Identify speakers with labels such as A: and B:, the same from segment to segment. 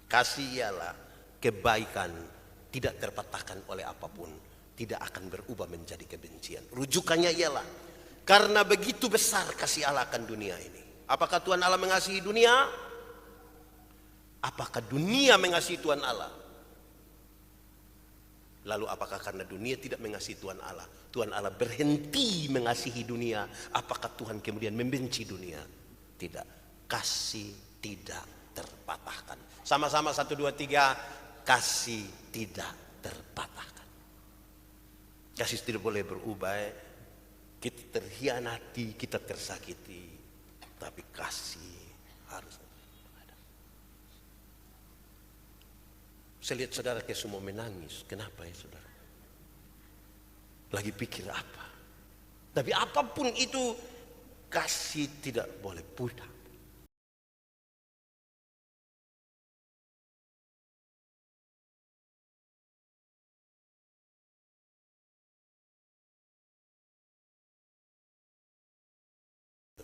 A: Kasih ialah kebaikan tidak terpatahkan oleh apapun, tidak akan berubah menjadi kebencian. Rujukannya ialah karena begitu besar kasih Allah akan dunia ini. Apakah Tuhan Allah mengasihi dunia? Apakah dunia mengasihi Tuhan Allah? Lalu apakah karena dunia tidak mengasihi Tuhan Allah, Tuhan Allah berhenti mengasihi dunia? Apakah Tuhan kemudian membenci dunia? Tidak. Kasih tidak terpatahkan. Sama-sama 1, 2, 3. Kasih tidak terpatahkan. Kasih tidak boleh berubah. Kita terhianati, kita tersakiti, tapi kasih harus ada. Saya lihat saudara kayak semua menangis. Kenapa ya saudara? Lagi pikir apa? Tapi apapun itu, kasih tidak boleh pudar.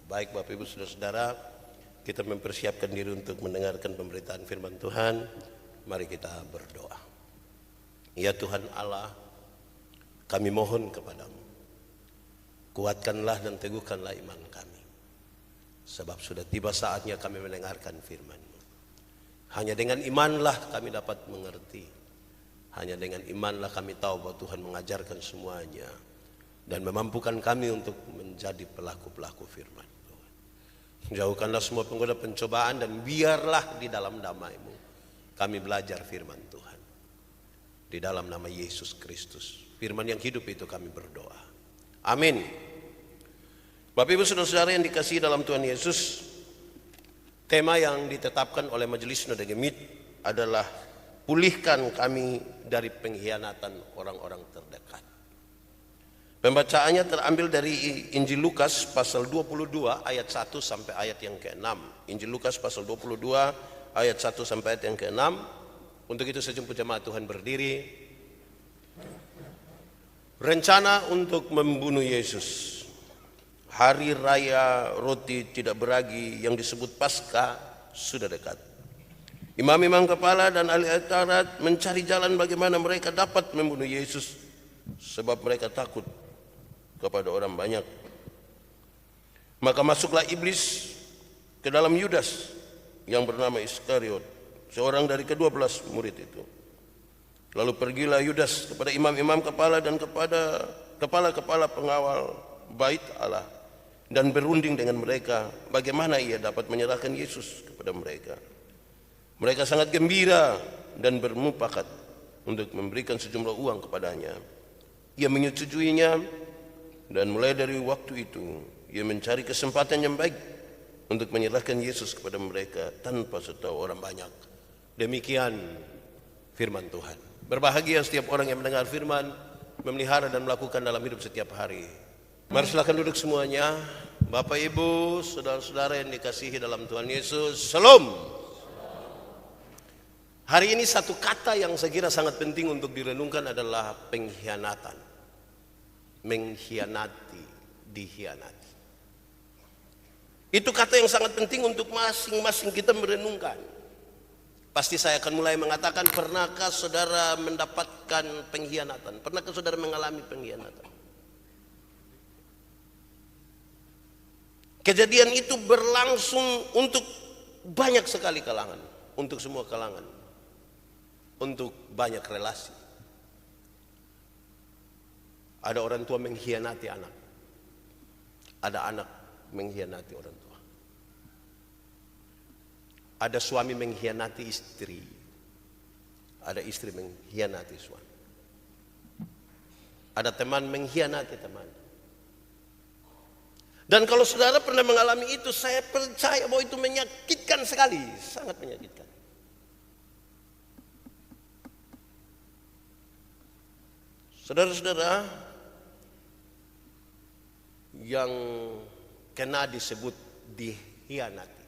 A: Baik Bapak Ibu Saudara-saudara, kita mempersiapkan diri untuk mendengarkan pemberitaan firman Tuhan. Mari kita berdoa. Ya Tuhan Allah, kami mohon kepadamu, kuatkanlah dan teguhkanlah iman kami. Sebab sudah tiba saatnya kami mendengarkan firman-Mu. Hanya dengan imanlah kami dapat mengerti. Hanya dengan imanlah kami tahu bahwa Tuhan mengajarkan semuanya dan memampukan kami untuk menjadi pelaku-pelaku firman. Jauhkanlah semua penggoda pencobaan dan biarlah di dalam damai-Mu kami belajar firman Tuhan. Di dalam nama Yesus Kristus, firman yang hidup itu kami berdoa. Amin. Bapak Ibu Saudara-saudara yang dikasihi dalam Tuhan Yesus, tema yang ditetapkan oleh Majelis Sinode Gemit adalah pulihkan kami dari pengkhianatan orang-orang terdekat. Pembacaannya terambil dari Injil Lukas pasal 22 ayat 1 sampai ayat yang ke-6. Injil Lukas pasal 22 ayat 1 sampai ayat yang ke-6. Untuk itu sejumlah jemaat Tuhan berdiri. Rencana untuk membunuh Yesus. Hari raya roti tidak beragi yang disebut Paskah sudah dekat. Imam-imam kepala dan ahli Taurat mencari jalan bagaimana mereka dapat membunuh Yesus, sebab mereka takut kepada orang banyak. Maka masuklah iblis ke dalam Yudas yang bernama Iskariot, seorang dari ke-12 murid itu. Lalu pergilah Yudas kepada imam-imam kepala dan kepada kepala-kepala pengawal bait Allah dan berunding dengan mereka bagaimana ia dapat menyerahkan Yesus kepada mereka. Mereka sangat gembira dan bermufakat untuk memberikan sejumlah uang kepadanya. Ia menyetujuinya. Dan mulai dari waktu itu ia mencari kesempatan yang baik untuk menyerahkan Yesus kepada mereka tanpa setahu orang banyak. Demikian firman Tuhan. Berbahagia setiap orang yang mendengar firman, memelihara dan melakukan dalam hidup setiap hari. Mari silakan duduk semuanya. Bapak Ibu, saudara-saudara yang dikasihi dalam Tuhan Yesus, Shalom. Hari ini satu kata yang saya kira sangat penting untuk direnungkan adalah pengkhianatan. Mengkhianati, dikhianati. Itu kata yang sangat penting untuk masing-masing kita merenungkan. Pasti saya akan mulai mengatakan, pernahkah saudara mendapatkan pengkhianatan? Pernahkah saudara mengalami pengkhianatan? Kejadian itu berlangsung untuk banyak sekali kalangan, untuk semua kalangan, untuk banyak relasi. Ada orang tua mengkhianati anak. Ada anak mengkhianati orang tua. Ada suami mengkhianati istri. Ada istri mengkhianati suami. Ada teman mengkhianati teman. Dan kalau saudara pernah mengalami itu, saya percaya bahwa itu menyakitkan sekali. Sangat menyakitkan. Saudara-saudara yang kena disebut dikhianati.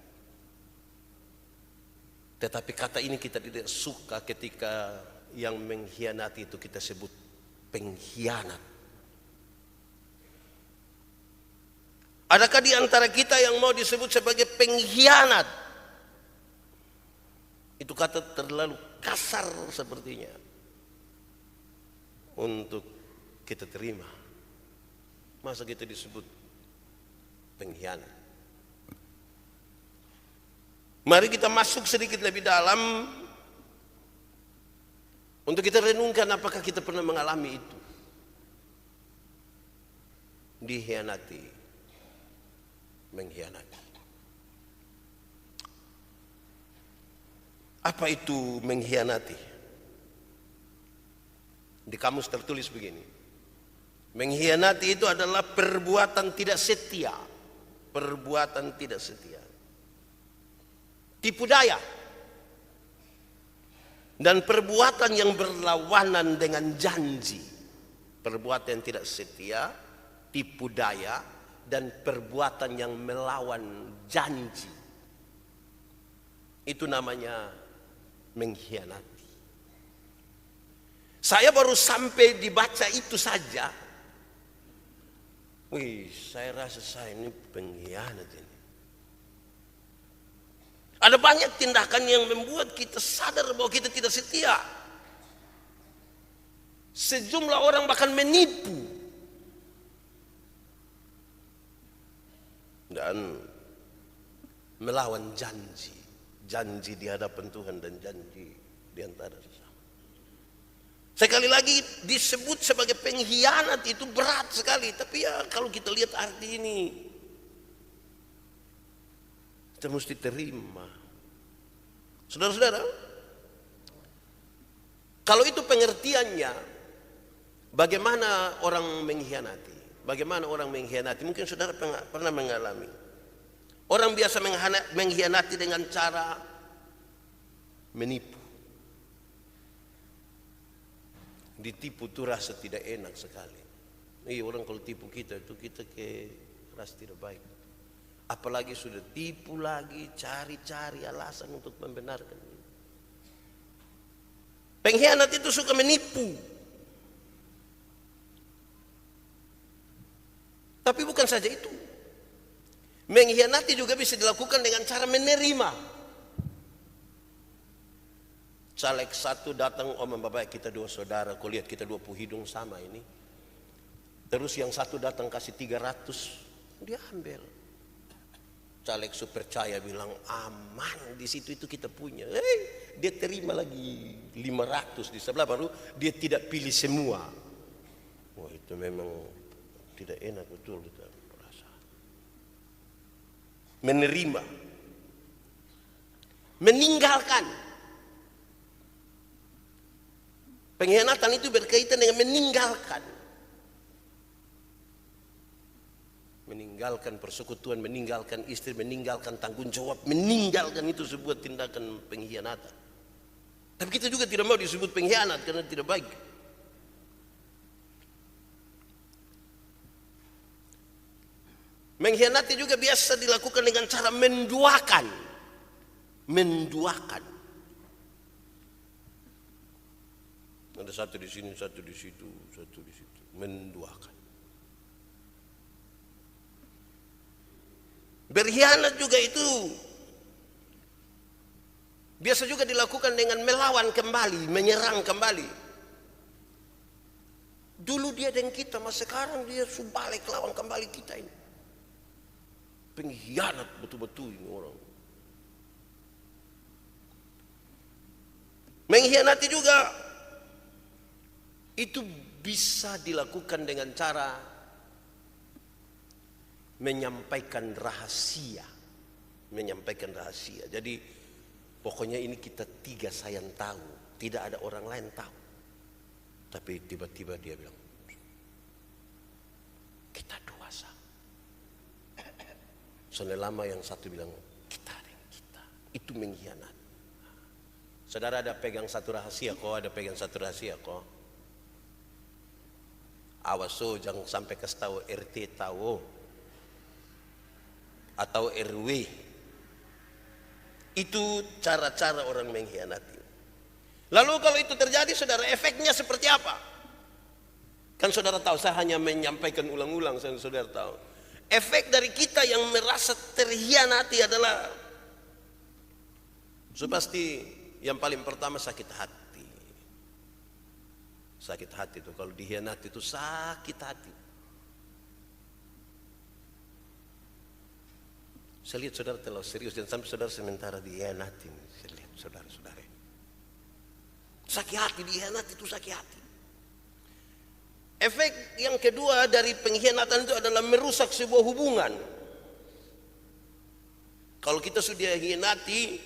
A: Tetapi kata ini kita tidak suka ketika yang mengkhianati itu kita sebut pengkhianat. Adakah di antara kita yang mau disebut sebagai pengkhianat? Itu kata terlalu kasar sepertinya untuk kita terima. Masa kita disebut pengkhianat? Mari kita masuk sedikit lebih dalam untuk kita renungkan apakah kita pernah mengalami itu. Dikhianati, mengkhianati. Apa itu mengkhianati? Di kamus tertulis begini. Mengkhianati itu adalah perbuatan tidak setia. Perbuatan tidak setia. Tipu daya. Dan perbuatan yang berlawanan dengan janji. Perbuatan yang tidak setia, tipu daya, dan perbuatan yang melawan janji. Itu namanya mengkhianati. Saya baru sampai dibaca itu saja. Wih, saya rasa saya ini pengkhianat ini. Ada banyak tindakan yang membuat kita sadar bahwa kita tidak setia. Sejumlah orang bahkan menipu. Dan melawan janji. Janji di hadapan Tuhan dan janji di antara sesama. Sekali lagi disebut sebagai pengkhianat itu berat sekali. Tapi ya kalau kita lihat arti ini, kita mesti terima. Saudara-saudara, kalau itu pengertiannya, bagaimana orang mengkhianati? Bagaimana orang mengkhianati? Mungkin saudara pernah mengalami. Orang biasa mengkhianati dengan cara menipu. Ditipu itu rasa tidak enak sekali. Orang kalau tipu kita itu kita rasa tidak baik. Apalagi sudah tipu lagi, cari-cari alasan untuk membenarkan. Pengkhianat itu suka menipu. Tapi bukan saja itu. Mengkhianati juga bisa dilakukan dengan cara menerima. Caleg satu datang, bapak kita dua saudara, kau lihat kita 20 hidung sama ini. Terus yang satu datang kasih 300, dia ambil. Caleg super percaya bilang aman, di situ itu kita punya. Dia terima lagi 500 di sebelah, baru dia tidak pilih semua. Wah, itu memang tidak enak betul kita merasa. Menerima, meninggalkan. Pengkhianatan itu berkaitan dengan meninggalkan. Meninggalkan persekutuan, meninggalkan istri, meninggalkan tanggung jawab, meninggalkan itu sebuah tindakan pengkhianatan. Tapi kita juga tidak mau disebut pengkhianat karena tidak baik. Mengkhianati juga biasa dilakukan dengan cara menduakan. Menduakan. Ada satu di sini, satu di situ, satu di situ. Menduakan. Berkhianat juga itu biasa juga dilakukan dengan melawan kembali, menyerang kembali. Dulu dia dengan kita, mas sekarang dia balik lawan kembali kita ini. Pengkhianat betul-betul ini orang. Mengkhianati juga itu bisa dilakukan dengan cara menyampaikan rahasia. Menyampaikan rahasia. Jadi pokoknya ini kita tiga saya yang tahu, tidak ada orang lain tahu. Tapi tiba-tiba dia bilang, kita dua sah. Selama yang satu bilang kita dengan kita, itu mengkhianat. Saudara ada pegang satu rahasia kok, ada pegang satu rahasia kok. Awas jangan sampai kasih tahu RT tahu atau RW. Itu cara-cara orang mengkhianati. Lalu kalau itu terjadi, saudara, efeknya seperti apa? Kan saudara tahu, saya hanya menyampaikan ulang-ulang, saudara tahu. Efek dari kita yang merasa terhianati adalah pasti yang paling pertama sakit hati. Sakit hati itu, kalau dikhianati itu sakit hati. Saya lihat saudara terlalu serius dan sampai saudara sementara dikhianati. Saya lihat saudara-saudara. Sakit hati, dikhianati itu sakit hati. Efek yang kedua dari pengkhianatan itu adalah merusak sebuah hubungan. Kalau kita sudah dikhianati,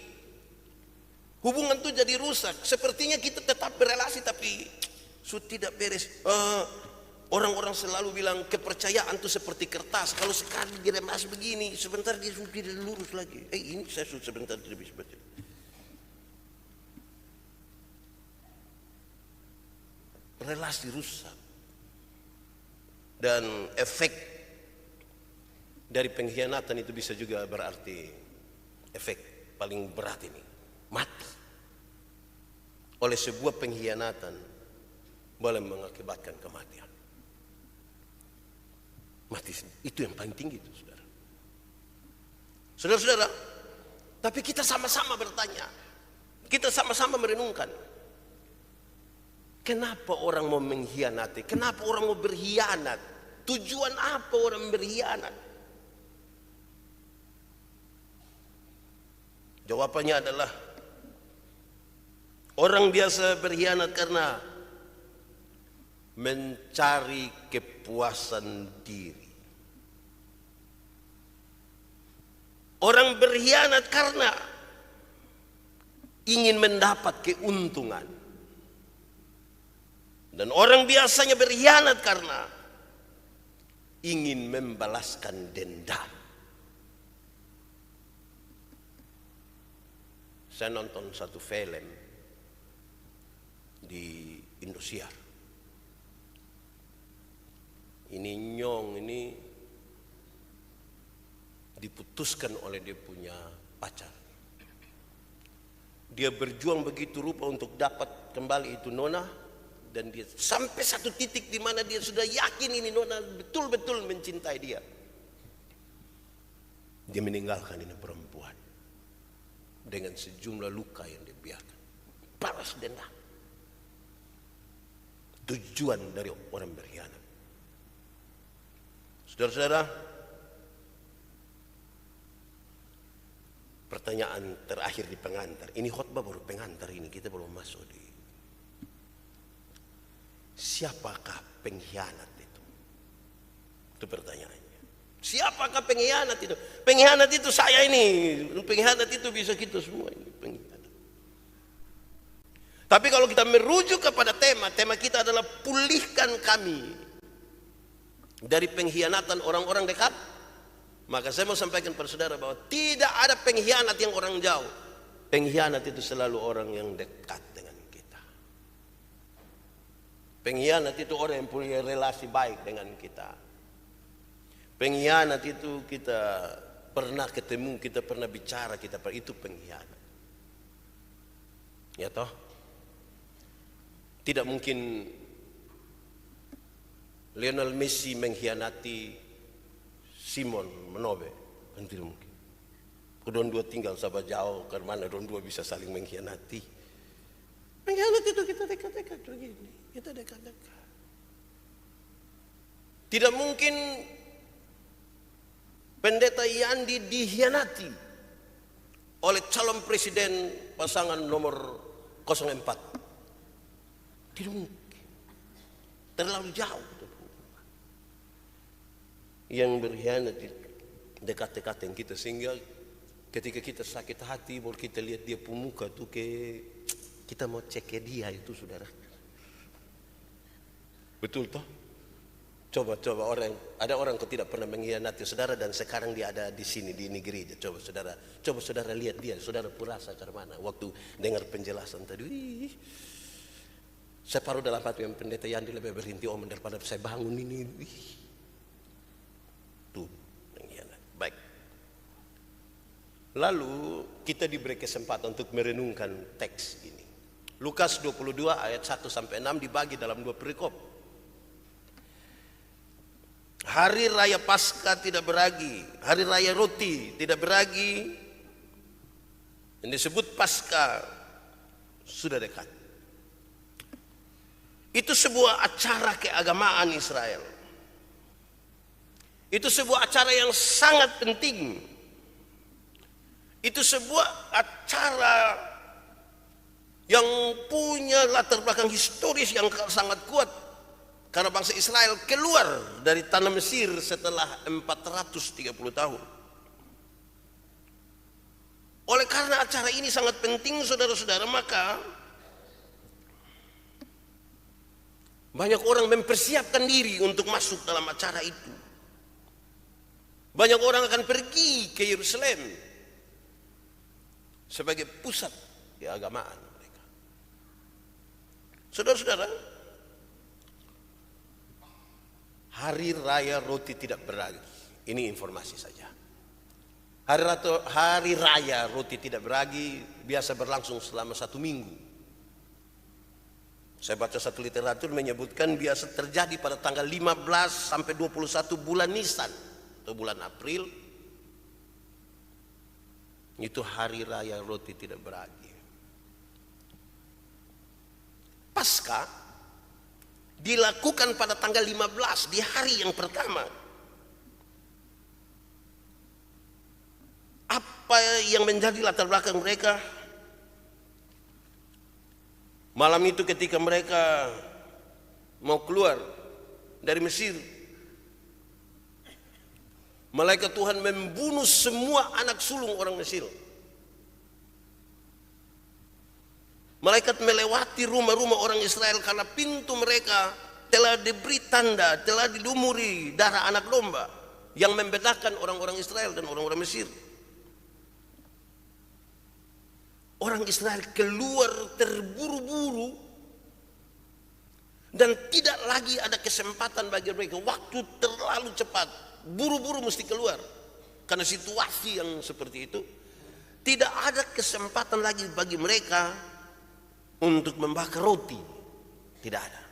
A: hubungan itu jadi rusak. Sepertinya kita tetap berrelasi tapi sudah tidak beres. Orang-orang selalu bilang kepercayaan itu seperti kertas. Kalau sekali diremas begini, sebentar dia sudah tidak lurus lagi. Ini saya sudah sebentar tidak bisa baca. Relasi rusak. Dan efek dari pengkhianatan itu bisa juga berarti efek paling berat ini, mati. Oleh sebuah pengkhianatan boleh mengakibatkan kematian. Mati itu yang paling tinggi itu, saudara. Saudara-saudara, tapi kita sama-sama bertanya, kita sama-sama merenungkan, kenapa orang mau mengkhianati? Kenapa orang mau berkhianat? Tujuan apa orang berkhianat? Jawabannya adalah orang biasa berkhianat karena mencari kepuasan diri. Orang berkhianat karena ingin mendapat keuntungan. Dan orang biasanya berkhianat karena ingin membalaskan dendam. Saya nonton satu film di Indosiar. Ini Nyong ini diputuskan oleh dia punya pacar. Dia berjuang begitu rupa untuk dapat kembali itu nona, dan dia sampai satu titik di mana dia sudah yakin ini nona betul-betul mencintai dia. Dia meninggalkan ini perempuan dengan sejumlah luka yang dia biarkan. Balas dendam. Tujuan dari orang berkhianat. Saudara-saudara, pertanyaan terakhir di pengantar. Ini khotbah baru pengantar ini, kita belum masuk di. Siapakah pengkhianat itu? Itu pertanyaannya. Siapakah pengkhianat itu? Pengkhianat itu saya ini. Pengkhianat itu bisa kita semua ini. Pengkhianat. Tapi kalau kita merujuk kepada tema kita adalah pulihkan kami dari pengkhianatan orang-orang dekat. Maka saya mau sampaikan kepada saudara bahwa tidak ada pengkhianat yang orang jauh. Pengkhianat itu selalu orang yang dekat dengan kita. Pengkhianat itu orang yang punya relasi baik dengan kita. Pengkhianat itu kita pernah ketemu, kita pernah bicara, itu pengkhianat. Ya toh? Tidak mungkin Lionel Messi mengkhianati Simon Menobe, kan tidak mungkin. Kedua tinggal sahabat jauh, ke mana kedua bisa saling mengkhianati. Mengkhianat itu kita dekat-dekat begini, kita dekat-dekat. Tidak mungkin Pendeta Yandi dikhianati oleh calon presiden pasangan nomor 04. Tidak mungkin, terlalu jauh. Yang berkhianat dekat-dekatan kita, sehingga ketika kita sakit hati baru kita lihat dia pemuka tuh kita mau cek ke dia itu, saudara. Betul toh? Coba ada orang yang tidak pernah mengkhianati saudara dan sekarang dia ada di sini di negeri. Coba saudara lihat dia, saudara purasa ke mana waktu dengar penjelasan tadi. Saya paruh dalam hati yang Pendeta Yandi lebih berhenti omong daripada saya bangun ini. Tuh, pengkhianat. Baik. Lalu kita diberi kesempatan untuk merenungkan teks ini. Lukas 22 ayat 1 sampai 6 dibagi dalam dua perikop. Hari raya Paskah tidak beragi, hari raya roti tidak beragi. Yang disebut Paskah sudah dekat. Itu sebuah acara keagamaan Israel. Itu sebuah acara yang sangat penting. Itu sebuah acara yang punya latar belakang historis yang sangat kuat. Karena bangsa Israel keluar dari tanah Mesir setelah 430 tahun. Oleh karena acara ini sangat penting, saudara-saudara, maka banyak orang mempersiapkan diri untuk masuk dalam acara itu. Banyak orang akan pergi ke Yerusalem sebagai pusat keagamaan mereka. Saudara-saudara, Hari Raya Roti Tidak Beragi, ini informasi saja. Hari Raya Roti Tidak Beragi biasa berlangsung selama 1 minggu. Saya baca satu literatur menyebutkan biasa terjadi pada tanggal 15 sampai 21 bulan Nisan atau bulan April. Itu Hari Raya Roti Tidak Beragi. Paskah dilakukan pada tanggal 15 di hari yang pertama. Apa yang menjadi latar belakang mereka? Malam itu ketika mereka mau keluar dari Mesir, malaikat Tuhan membunuh semua anak sulung orang Mesir. Malaikat melewati rumah-rumah orang Israel karena pintu mereka telah diberi tanda, telah dilumuri darah anak domba yang membedakan orang-orang Israel dan orang-orang Mesir. Orang Israel keluar terburu-buru dan tidak lagi ada kesempatan bagi mereka. Waktu terlalu cepat, buru-buru mesti keluar. Karena situasi yang seperti itu, tidak ada kesempatan lagi bagi mereka untuk membakar roti. Tidak ada.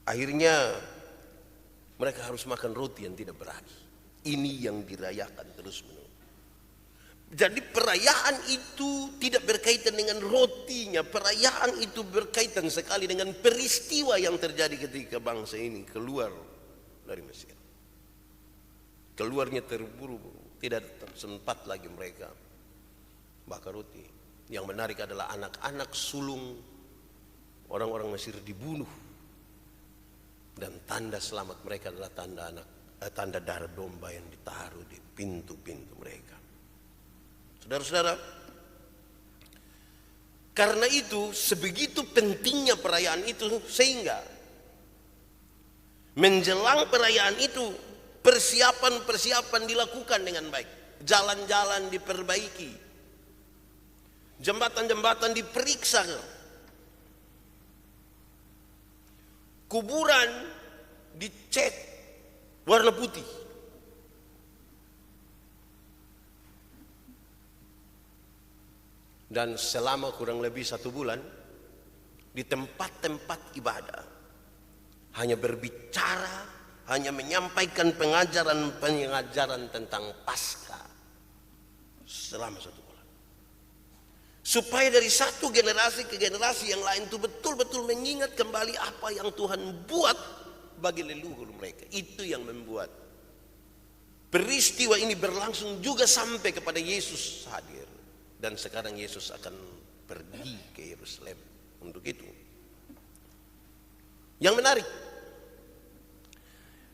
A: Akhirnya mereka harus makan roti yang tidak beragi. Ini yang dirayakan terus-menerus. Jadi perayaan itu tidak berkaitan dengan rotinya. Perayaan itu berkaitan sekali dengan peristiwa yang terjadi ketika bangsa ini keluar dari Mesir. Keluarnya terburu-buru, tidak sempat lagi mereka bakar roti. Yang menarik adalah anak-anak sulung orang-orang Mesir dibunuh. Dan tanda selamat mereka adalah tanda darah domba yang ditaruh di pintu-pintu mereka. Saudara-saudara, karena itu sebegitu pentingnya perayaan itu sehingga menjelang perayaan itu persiapan-persiapan dilakukan dengan baik. Jalan-jalan diperbaiki, jembatan-jambatan diperiksa, kuburan dicek warna putih. Dan selama kurang lebih 1 bulan di tempat-tempat ibadah hanya berbicara, hanya menyampaikan pengajaran tentang Paskah selama 1 bulan. Supaya dari satu generasi ke generasi yang lain itu betul-betul mengingat kembali apa yang Tuhan buat bagi leluhur mereka. Itu yang membuat peristiwa ini berlangsung juga sampai kepada Yesus hadir. Dan sekarang Yesus akan pergi ke Yerusalem untuk itu. Yang menarik,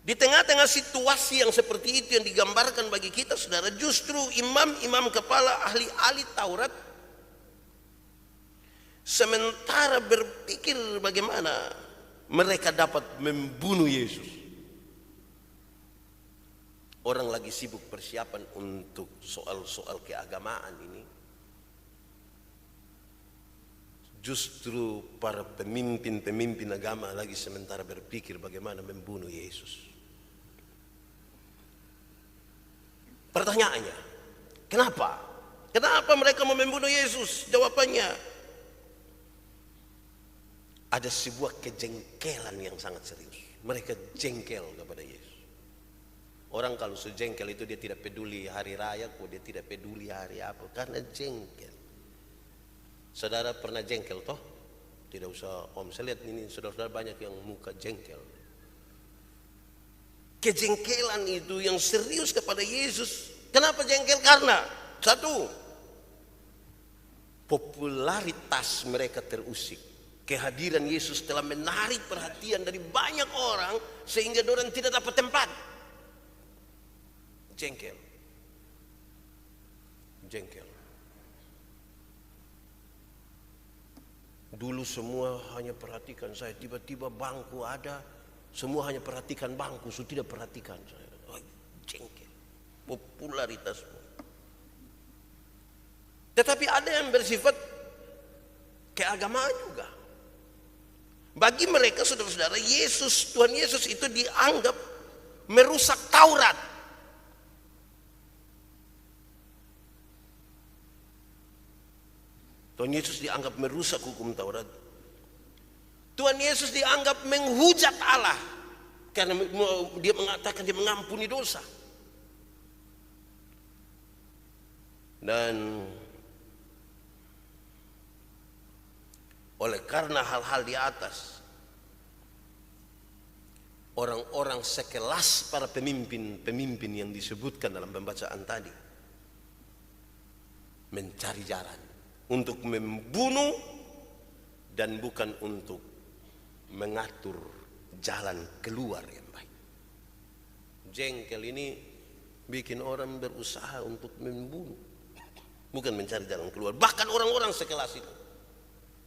A: di tengah-tengah situasi yang seperti itu yang digambarkan bagi kita, saudara, justru imam-imam kepala ahli-ahli Taurat sementara berpikir bagaimana mereka dapat membunuh Yesus. Orang lagi sibuk persiapan untuk soal-soal keagamaan ini. Justru para pemimpin agama lagi sementara berpikir bagaimana membunuh Yesus. Pertanyaannya, kenapa? Kenapa mereka mau membunuh Yesus? Jawabannya, ada sebuah kejengkelan yang sangat serius. Mereka jengkel kepada Yesus. Orang kalau sejengkel itu dia tidak peduli hari raya kok, dia tidak peduli hari apa, karena jengkel. Saudara pernah jengkel toh? Tidak usah om, saya lihat ini saudara-saudara banyak yang muka jengkel. Kejengkelan itu yang serius kepada Yesus. Kenapa jengkel? Karena satu, popularitas mereka terusik. Kehadiran Yesus telah menarik perhatian dari banyak orang sehingga orang tidak dapat tempat. Jengkel. Jengkel. Dulu semua hanya perhatikan saya, tiba-tiba bangku ada, semua hanya perhatikan bangku, sudah tidak perhatikan saya. Oh, jengkel. Popularitasmu. Tetapi ada yang bersifat keagamaan juga. Bagi mereka saudara-saudara, Tuhan Yesus itu dianggap merusak Taurat. Tuhan Yesus dianggap merusak hukum Taurat. Tuhan Yesus dianggap menghujat Allah karena dia mengatakan dia mengampuni dosa. Dan oleh karena hal-hal di atas, orang-orang sekelas para pemimpin yang disebutkan dalam pembacaan tadi mencari jalan untuk membunuh dan bukan untuk mengatur jalan keluar yang baik. Jengkel ini bikin orang berusaha untuk membunuh, bukan mencari jalan keluar. Bahkan orang-orang sekelas itu,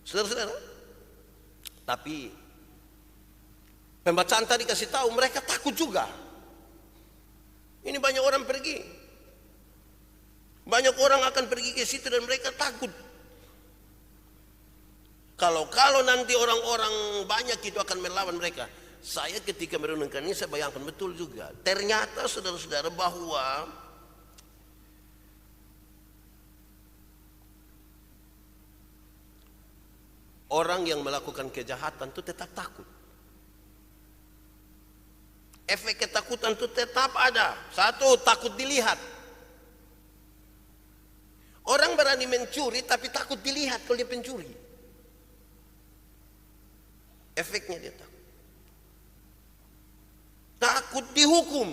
A: saudara-saudara. Tapi pembacaan tadi kasih tahu mereka takut juga. Ini banyak orang pergi, banyak orang akan pergi ke situ dan mereka takut. Kalau nanti orang-orang banyak itu akan melawan mereka. Saya ketika merenungkan ini saya bayangkan betul juga. Ternyata saudara-saudara bahwa orang yang melakukan kejahatan itu tetap takut. Efek ketakutan itu tetap ada. Satu, takut dilihat. Orang berani mencuri tapi takut dilihat kalau dia pencuri. Efeknya dia takut. Takut dihukum.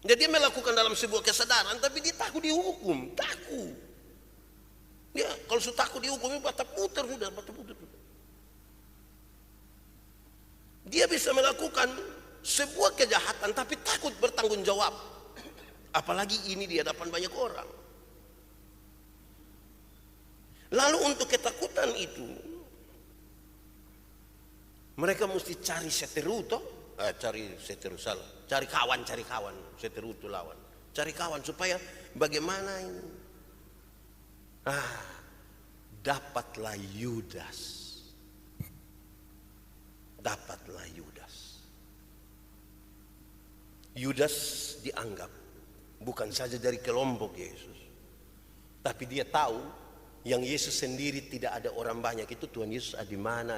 A: Jadi dia melakukan dalam sebuah kesadaran tapi dia takut dihukum. Takut. Ya, kalau sudah takut dihukum bata putar sudah, bata putar. Dia bisa melakukan sebuah kejahatan tapi takut bertanggung jawab. Apalagi ini di hadapan banyak orang. Lalu untuk ketakutan itu mereka mesti cari seteru toh, cari seteru salah, cari kawan, seteru itu lawan, cari kawan supaya bagaimana ini? Dapatlah Yudas, dapatlah Yudas. Yudas dianggap bukan saja dari kelompok Yesus, tapi dia tahu yang Yesus sendiri tidak ada orang banyak itu Tuhan Yesus di mana.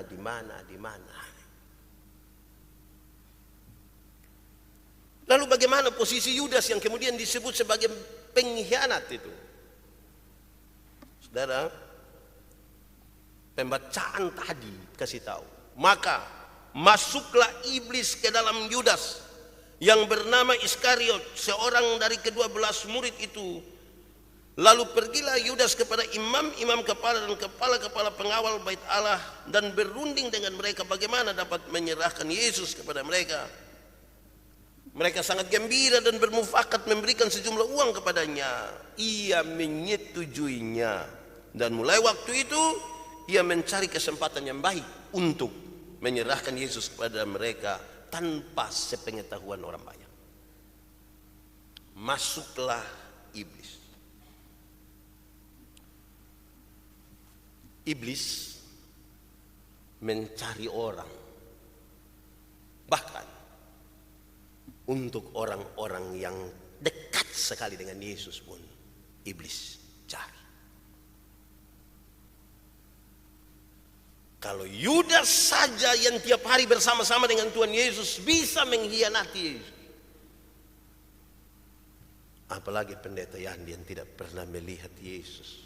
A: Lalu bagaimana posisi Yudas yang kemudian disebut sebagai pengkhianat itu? Saudara, pembacaan tadi kasih tahu, maka masuklah iblis ke dalam Yudas yang bernama Iskariot, seorang dari ke-12 murid itu. Lalu pergilah Yudas kepada imam-imam kepala dan kepala-kepala pengawal bait Allah dan berunding dengan mereka bagaimana dapat menyerahkan Yesus kepada mereka. Mereka sangat gembira dan bermufakat memberikan sejumlah uang kepadanya. Ia menyetujuinya dan mulai waktu itu ia mencari kesempatan yang baik untuk menyerahkan Yesus kepada mereka tanpa sepengetahuan orang banyak. Masuklah iblis. Iblis mencari orang, bahkan untuk orang-orang yang dekat sekali dengan Yesus pun iblis cari. Kalau Yudas saja yang tiap hari bersama-sama dengan Tuhan Yesus bisa mengkhianati Yesus, Apalagi pendeta Yandi yang tidak pernah melihat Yesus.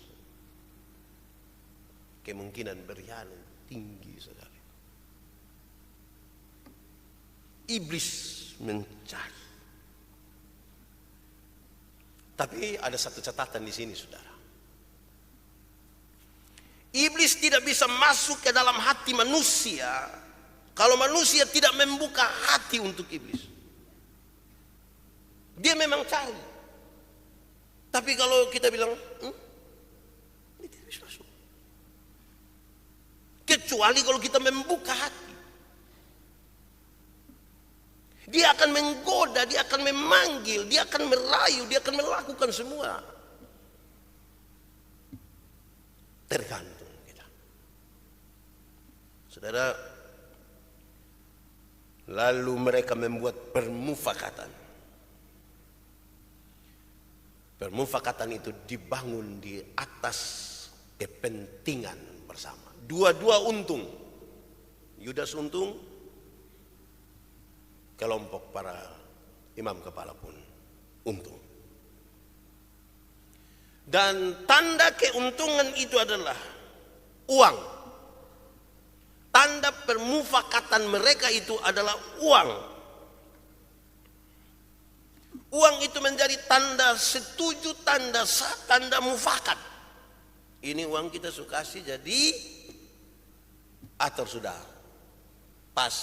A: Kemungkinan berkhianat tinggi sekali. Iblis mencari. Tapi ada satu catatan di sini, saudara. Iblis tidak bisa masuk ke dalam hati manusia kalau manusia tidak membuka hati untuk iblis. Dia memang cari. Tapi kalau kita bilang, ini tidak bisa masuk. Kecuali kalau kita membuka hati. Dia akan menggoda, dia akan memanggil, dia akan merayu, dia akan melakukan semua. Tergantung kita. Saudara, lalu mereka membuat permufakatan. Permufakatan itu dibangun di atas kepentingan bersama. Dua-dua untung. Yudas untung, kelompok para imam kepala pun untung. Dan tanda keuntungan itu adalah uang. Tanda permufakatan mereka itu adalah uang. Uang itu menjadi tanda setuju, tanda sah, tanda mufakat. Ini uang kita suka kasih, jadi atur sudah. Pas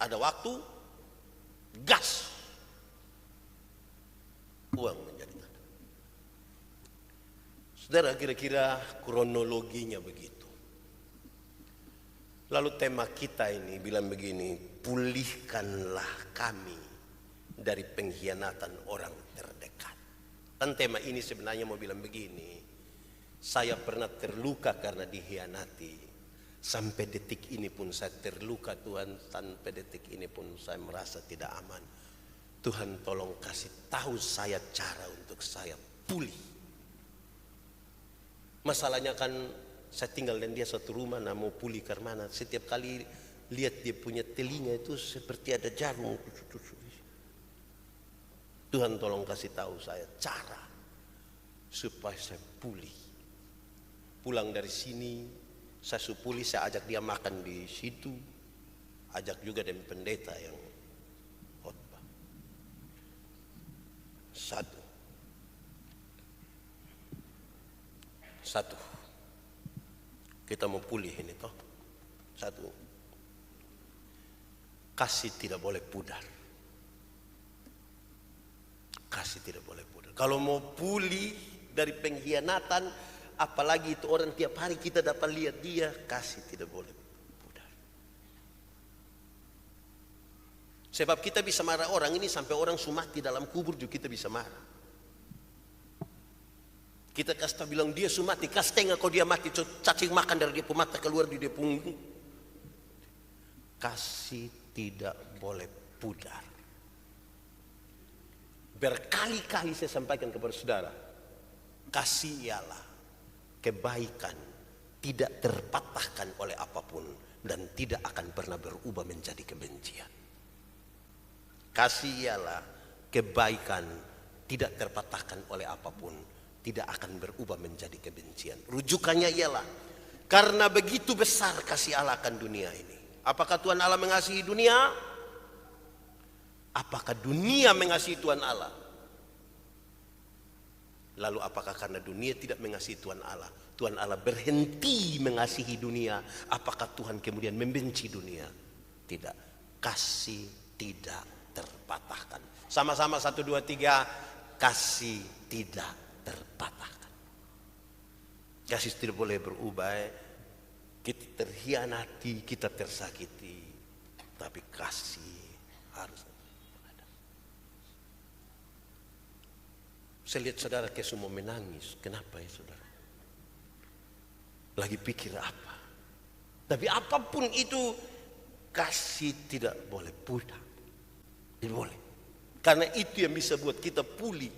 A: ada waktu, gas. Uang menjadi tanda. Saudara, kira-kira kronologinya begitu. Lalu tema kita ini bilang begini, pulihkanlah kami dari pengkhianatan orang terdekat. Dan tema ini sebenarnya mau bilang begini, saya pernah terluka karena dikhianati. Sampai detik ini pun saya terluka Tuhan, sampai detik ini pun saya merasa tidak aman. Tuhan tolong kasih tahu saya cara untuk saya pulih. Masalahnya kan saya tinggal dengan dia satu rumah, nah mau pulih ke mana? Setiap kali lihat dia punya telinga itu seperti ada jarum. Tuhan tolong kasih tahu saya cara supaya saya pulih. Pulang dari sini, saya pulih, saya ajak dia makan di situ, ajak juga dengan pendeta yang khotbah. Satu, kita mau pulih ini toh. Satu, kasih tidak boleh pudar. Kasih tidak boleh pudar. Kalau mau pulih dari pengkhianatan, apalagi itu orang tiap hari kita dapat lihat dia, kasih tidak boleh pudar. Sebab kita bisa marah orang ini sampai orang mati dalam kubur juga kita bisa marah. Kita kasih bilang dia mati, kasih tengah kau dia mati, cacing makan dari dia mata keluar di dia punggung. Kasih tidak boleh pudar. Berkali-kali saya sampaikan kepada saudara, kasih ialah kebaikan tidak terpatahkan oleh apapun dan tidak akan pernah berubah menjadi kebencian. Kasih ialah kebaikan tidak terpatahkan oleh apapun, tidak akan berubah menjadi kebencian. Rujukannya ialah karena begitu besar kasih Allah akan dunia ini. Apakah Tuhan Allah mengasihi dunia? Apakah dunia mengasihi Tuhan Allah? Lalu apakah karena dunia tidak mengasihi Tuhan Allah, Tuhan Allah berhenti mengasihi dunia? Apakah Tuhan kemudian membenci dunia? Tidak. Kasih tidak terpatahkan. Sama-sama 1, 2, 3. Kasih tidak terpatahkan. Kasih tidak boleh berubah. Kita terhianati, kita tersakiti, tapi kasih harus ada. Saya lihat saudara kayak semua menangis. Kenapa ya saudara? Lagi pikir apa? Tapi apapun itu, kasih tidak boleh pudar. Tidak boleh. Karena itu yang bisa buat kita pulih.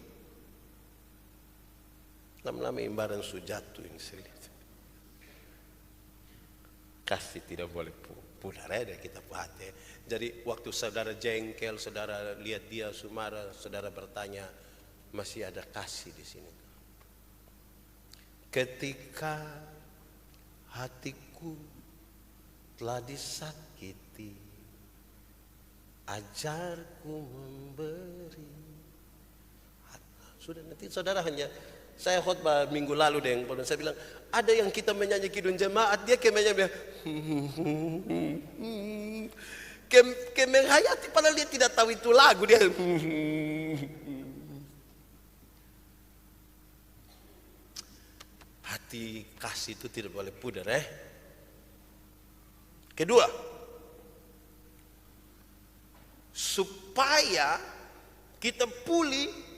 A: Lama-lama imbaran sujatu yang saya lihat. Kasih tidak boleh pudar, ada kita perhati. Jadi waktu saudara jengkel, saudara lihat dia marah, saudara bertanya, masih ada kasih di sini. Ketika hatiku telah disakiti, ajarku memberi. Sudah, nanti saudara hanya, saya khotbah minggu lalu deh, saya bilang ada yang kita menyanyi kidung jemaat, dia menyanyi menghayati padahal dia tidak tahu itu lagu, dia hati kasih itu tidak boleh pudar. Kedua, supaya kita pulih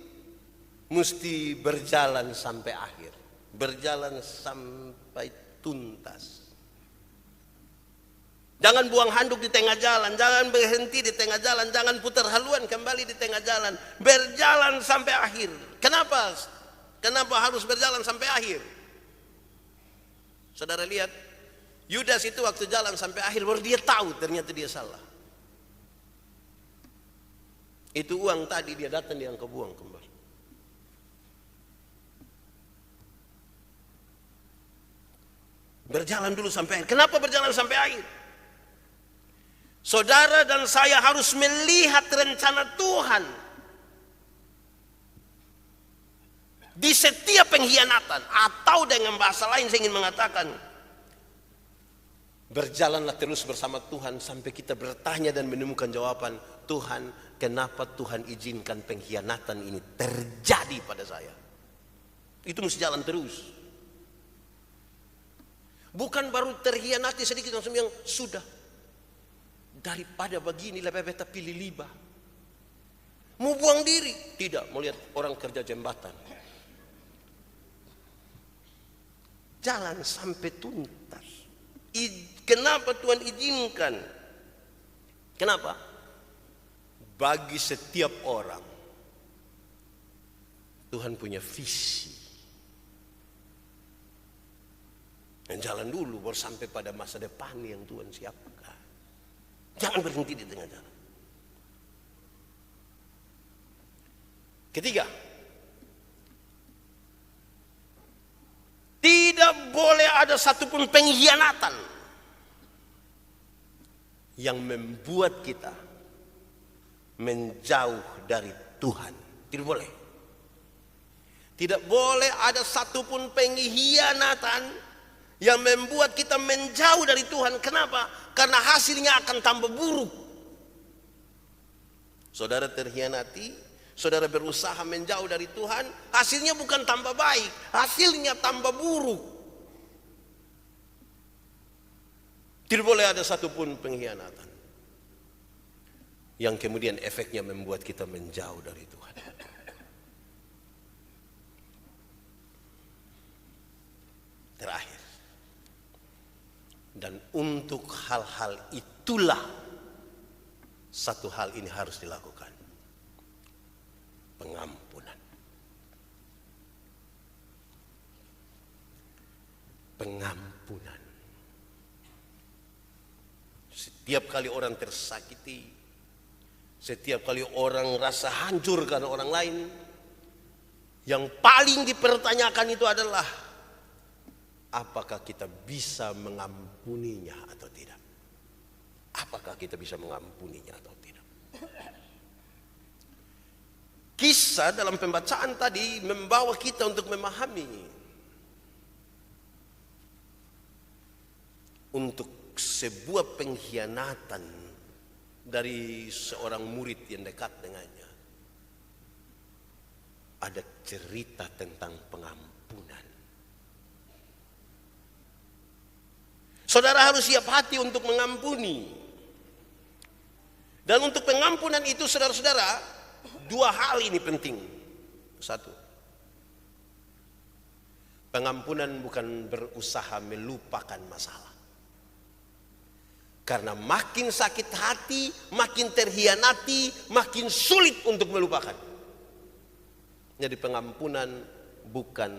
A: mesti berjalan sampai akhir, berjalan sampai tuntas. Jangan buang handuk di tengah jalan, jangan berhenti di tengah jalan, jangan putar haluan kembali di tengah jalan. Berjalan sampai akhir. Kenapa? Kenapa harus berjalan sampai akhir? Saudara lihat, Yudas itu waktu jalan sampai akhir baru dia tahu ternyata dia salah. Itu uang tadi dia datang dia kebuang kembali. Berjalan dulu sampai akhir. Kenapa berjalan sampai akhir? Saudara dan saya harus melihat rencana Tuhan di setiap pengkhianatan. Atau dengan bahasa lain saya ingin mengatakan, berjalanlah terus bersama Tuhan sampai kita bertanya dan menemukan jawaban. Tuhan, kenapa Tuhan izinkan pengkhianatan ini terjadi pada saya? Itu mesti jalan terus. Bukan baru terkhianati sedikit langsung yang sudah. Daripada begini lebih baik pilih libah. Mau buang diri? Tidak, mau lihat orang kerja jembatan. Jalan sampai tuntas. Kenapa Tuhan izinkan? Kenapa? Bagi setiap orang Tuhan punya visi. Dan jalan dulu baru sampai pada masa depan yang Tuhan siapkan. Jangan berhenti di tengah jalan. Ketiga, tidak boleh ada satupun pengkhianatan yang membuat kita menjauh dari Tuhan. Tidak boleh. Tidak boleh ada satupun pengkhianatan yang membuat kita menjauh dari Tuhan. Kenapa? Karena hasilnya akan tambah buruk. Saudara terkhianati, saudara berusaha menjauh dari Tuhan, hasilnya bukan tambah baik, hasilnya tambah buruk. Tidak boleh ada satupun pengkhianatan yang kemudian efeknya membuat kita menjauh dari Tuhan. Terakhir, dan untuk hal-hal itulah satu hal ini harus dilakukan: pengampunan. Pengampunan. Setiap kali orang tersakiti, setiap kali orang rasa hancur karena orang lain, yang paling dipertanyakan itu adalah apakah kita bisa mengampuninya atau tidak? Apakah kita bisa mengampuninya atau tidak? Kisah dalam pembacaan tadi membawa kita untuk memahami, untuk sebuah pengkhianatan dari seorang murid yang dekat dengannya, ada cerita tentang pengampunan. Saudara harus siap hati untuk mengampuni. Dan untuk pengampunan itu saudara-saudara, dua hal ini penting. Satu, pengampunan bukan berusaha melupakan masalah. Karena makin sakit hati, makin terhianati, makin sulit untuk melupakan. Jadi pengampunan bukan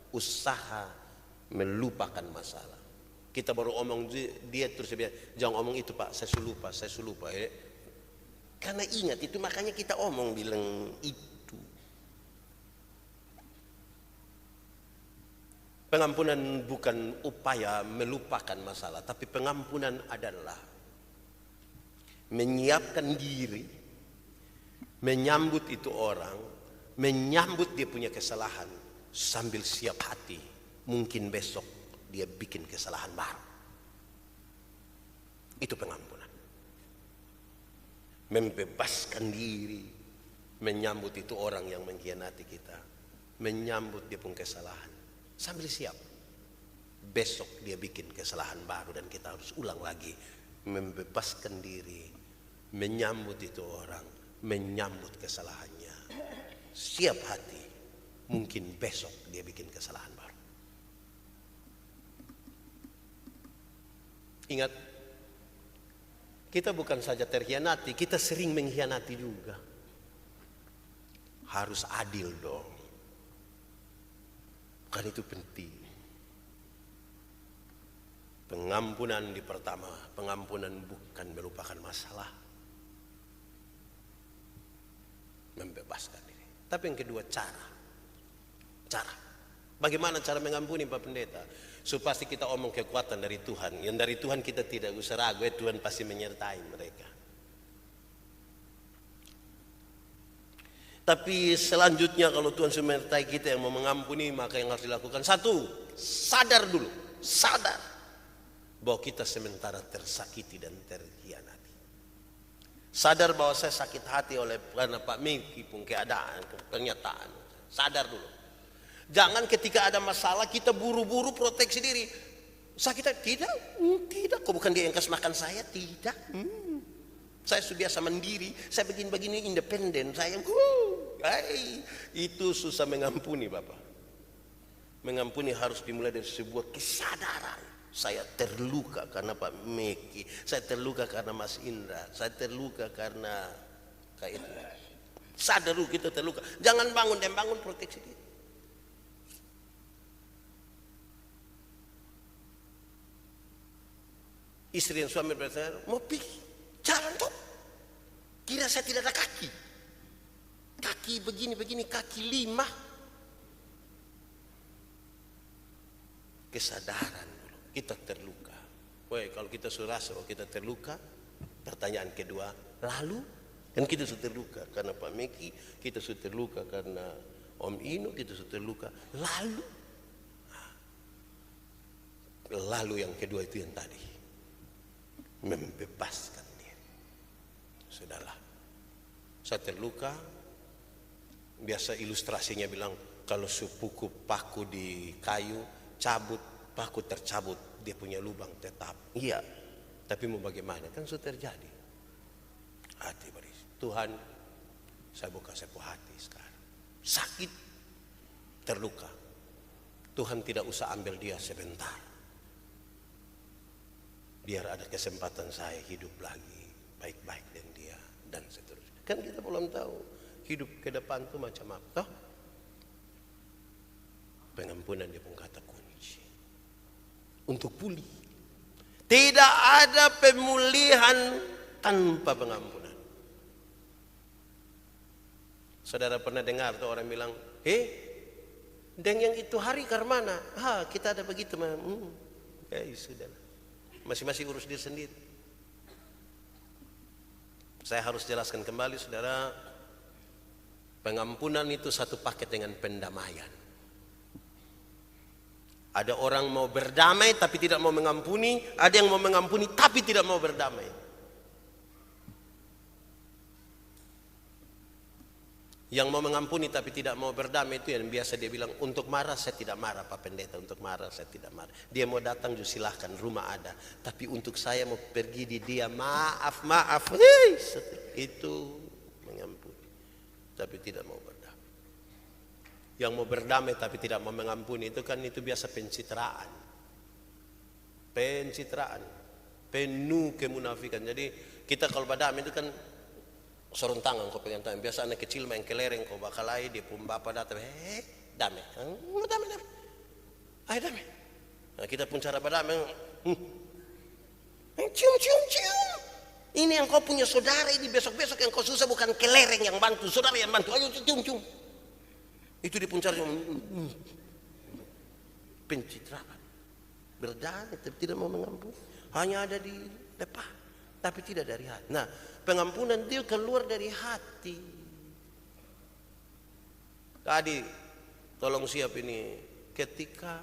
A: usaha melupakan masalah. Kita baru omong dia terus dia bilang, jangan omong itu Pak, saya lupa. Karena ingat itu makanya kita omong bilang itu. Pengampunan bukan upaya melupakan masalah, tapi pengampunan adalah menyiapkan diri, menyambut itu orang, menyambut dia punya kesalahan sambil siap hati. Mungkin besok dia bikin kesalahan baru. Itu pengampunan. Membebaskan diri, menyambut itu orang yang mengkhianati kita, menyambut dia punya kesalahan sambil siap. Besok dia bikin kesalahan baru dan kita harus ulang lagi. Membebaskan diri, menyambut itu orang, menyambut kesalahannya, siap hati. Mungkin besok dia bikin kesalahan baru. Ingat, kita bukan saja terkhianati, kita sering mengkhianati juga. Harus adil dong. Kan itu penting. Pengampunan di pertama, pengampunan bukan melupakan masalah, membebaskan diri. Tapi yang kedua, cara. Bagaimana cara mengampuni Pak Pendeta? So pasti kita omong kekuatan dari Tuhan. Yang dari Tuhan kita tidak usah ragu, Tuhan pasti menyertai mereka. Tapi selanjutnya kalau Tuhan sudah menyertai kita yang mau mengampuni, maka yang harus dilakukan satu, sadar dulu. Sadar bahwa kita sementara tersakiti dan terkhianati. Sadar bahwa saya sakit hati karena Pak Miki pun keadaan, kenyataan. Sadar dulu. Jangan ketika ada masalah kita buru-buru proteksi diri. Sakit hati? Tidak. Kok bukan dia yang kasih makan saya? Tidak. Saya sudah biasa mandiri. Saya begini-begini independen. Saya itu susah mengampuni Bapak. Mengampuni harus dimulai dari sebuah kesadaran. Saya terluka karena Pak Meki. Saya terluka karena Mas Indra. Saya terluka karena kayak itu. Sadar dulu kita terluka. Jangan bangun proteksi diri. Istri dan suami bertanya, mau pergi jalan toh? Kira saya tidak ada kaki. Kaki begini, kaki 5. Kesadaran dulu, kita terluka. Woi, kalau kita sudah rasa bahwa kita terluka, pertanyaan kedua, lalu? Dan kita sudah terluka karena Pak Meki, kita sudah terluka karena Om Ino, kita sudah terluka. Lalu yang kedua itu yang tadi. Membebaskan diri. Sudahlah, saya terluka. Biasa ilustrasinya bilang, kalau sepuku paku di kayu cabut, paku tercabut, dia punya lubang tetap. Iya, tapi mau bagaimana, kan sudah terjadi. Hati beris, Tuhan, saya buka sepuh hati sekarang. Sakit, terluka, Tuhan tidak usah ambil dia sebentar. Biar ada kesempatan saya hidup lagi baik-baik dengan dia dan seterusnya. Kan kita belum tahu hidup ke depan itu macam apa. Toh? Pengampunan dia pun kata kunci untuk pulih. Tidak ada pemulihan tanpa pengampunan. Saudara pernah dengar tuh orang bilang, dan yang itu hari karmana, kita ada begitu, sudah. Masing-masing urus diri sendiri. Saya harus jelaskan kembali saudara, pengampunan itu satu paket dengan pendamaian. Ada orang mau berdamai tapi tidak mau mengampuni, ada yang mau mengampuni tapi tidak mau berdamai. Yang mau mengampuni tapi tidak mau berdamai itu yang biasa dia bilang, untuk marah saya tidak marah Pak Pendeta, untuk marah saya tidak marah. Dia mau datang juga silahkan, rumah ada. Tapi untuk saya mau pergi di dia, maaf. Itu mengampuni tapi tidak mau berdamai. Yang mau berdamai tapi tidak mau mengampuni itu kan itu biasa pencitraan. Penuh kemunafikan. Jadi kita kalau berdamai itu kan sorong tangan kau pegang tangan. Biasa anak kecil main kelereng kau bakalai dia pun bapak datang, damai. Ayo damai. Nah, kita pun cara berdamai, cium. Ini yang kau punya saudara ini, besok-besok yang kau susah bukan kelereng yang bantu, saudara yang bantu. Ayo cium. Itu dia pun cara. pencitraan, berdamai tapi tidak mau mengampuni, hanya ada di depan tapi tidak dari hati. Nah, pengampunan dia keluar dari hati. Tadi tolong siap ini, ketika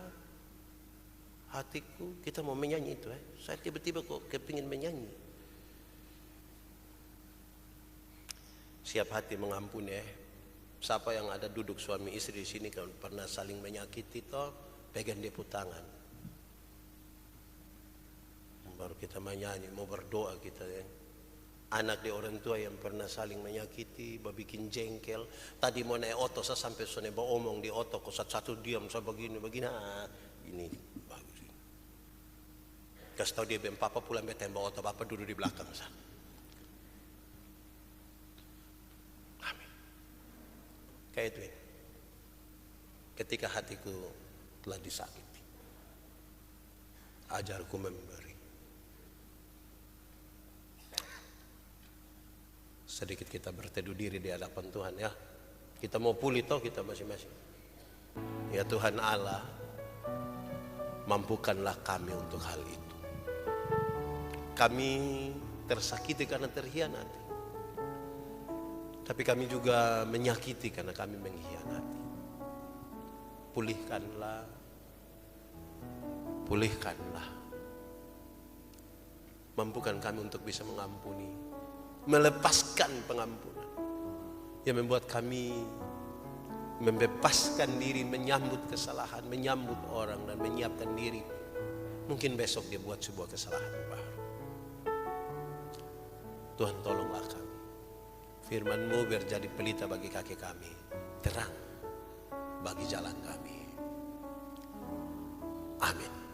A: hatiku kita mau menyanyi itu, saya tiba-tiba kok kepingin menyanyi. Siap hati mengampuni. Siapa yang ada duduk suami istri di sini kalau pernah saling menyakiti toh, pegang dia tangan. Baru kita menyanyi, mau berdoa kita ya. Anak di orang tua yang pernah saling menyakiti, bikin jengkel. Tadi mau naik oto, saya sampai sone bawa omong di oto, kok satu diam, saya begini. Ini bagus. Kasih tahu dia, papa pulang betain bawa oto, papa duduk di belakang saya. Amin. Kayak itu. Ketika hatiku telah disakiti, ajarku memberi. Sedikit kita berteduh diri di hadapan Tuhan ya. Kita mau pulih toh kita masing-masing. Ya Tuhan Allah, mampukanlah kami untuk hal itu. Kami tersakiti karena terhianati. Tapi kami juga menyakiti karena kami mengkhianati. Pulihkanlah. Pulihkanlah. Mampukan kami untuk bisa mengampuni, melepaskan pengampunan yang membuat kami membebaskan diri menyambut kesalahan, menyambut orang dan menyiapkan diri. Mungkin besok dia buat sebuah kesalahan baru. Tuhan tolonglah kami. Firman-Mu biar jadi pelita bagi kaki kami, terang bagi jalan kami. Amin.